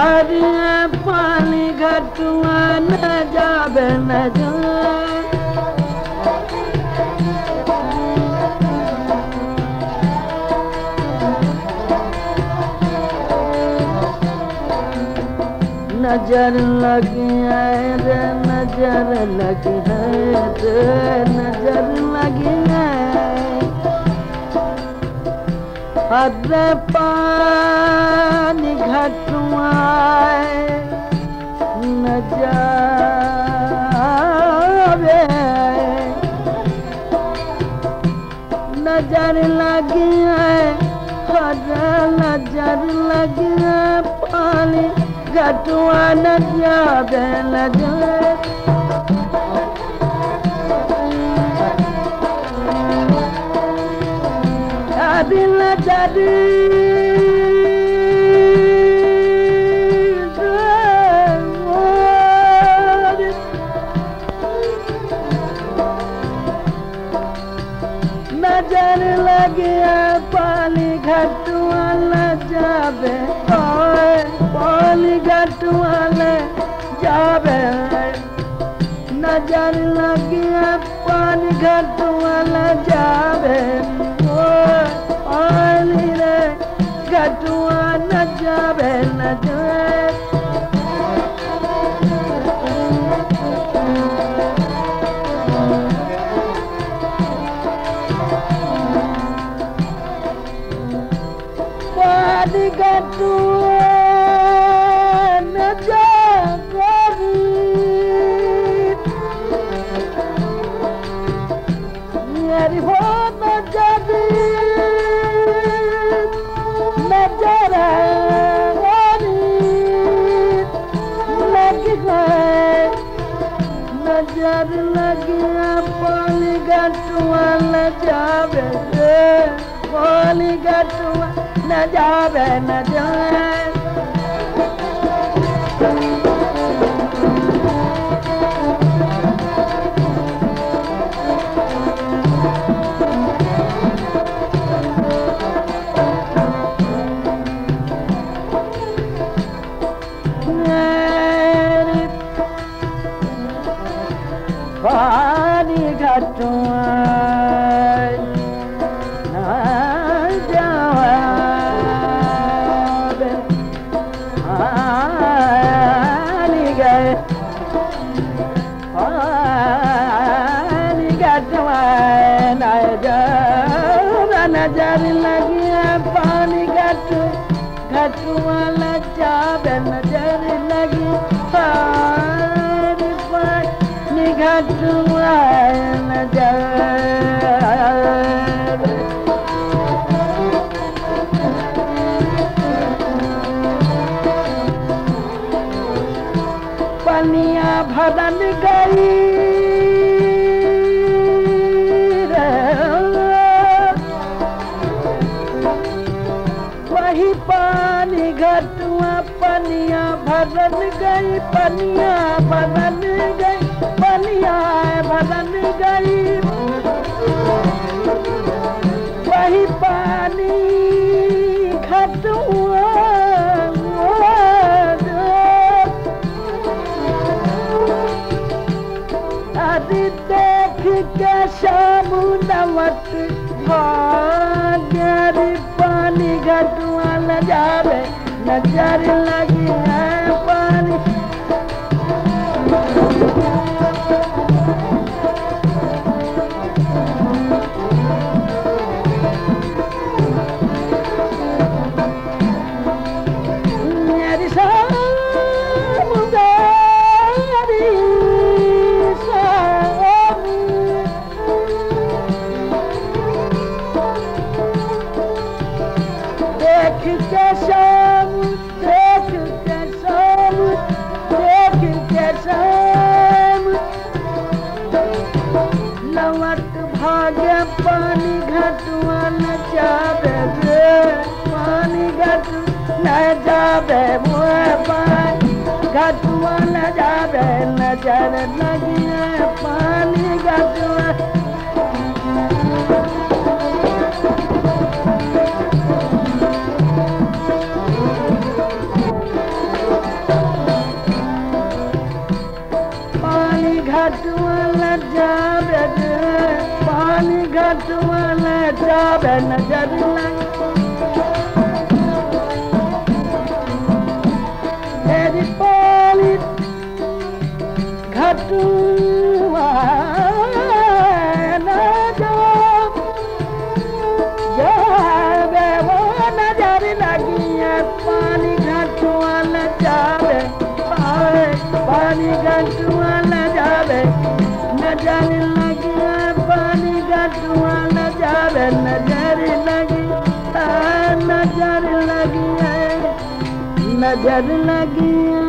हरिया पानी घटुआ न जाबे न जाए नजर लगी है रे नजर लगी है रे नजर लगी है हरे पानी घटुआए न जावे नजर लगी है हरे नजर लगी है पानी घटुआ न जावे न जाए दिल जदी नजर लगे पानी घटुआ न जावे पानी घटुआ न जावे नजर लगे पानी घटुआ न जावे पानी रे घटुआ न जावे न जाए पानी घटुआ न जावे मेरी हो न जावे नजर लगी पानी घटुआ न जावे पानी घटुआ न जावे न जाए पानी घटुआ न जावे पानी गए पानी घटुआ न जावे नजर लगी पानी घटुआ न जावे नजर लगी घटुआ न जावे पनिया भरन गई रे वही पानी घटुआ पनिया भरन गई पनिया भरन गई पनिया भरन गई वही पानी घटुआ अरे देख के समुद्रवत भाग्य पानी घटुआ न जावे नजर लगी है पानी भाग्य पानी घटुआ न जावे पानी घटुआ न जावे पानी घटुआ न जावे नजर लगी पानी घटुआ घटवाला जावे नजर लगी तेरी पानी घटवाला जावे वो नजर लगी है पानी घटवाला जावे पानी घटवाला जावे नजर लगी है पानी घटवाला जावे नजर लगी नजर लगी है नजर लगी है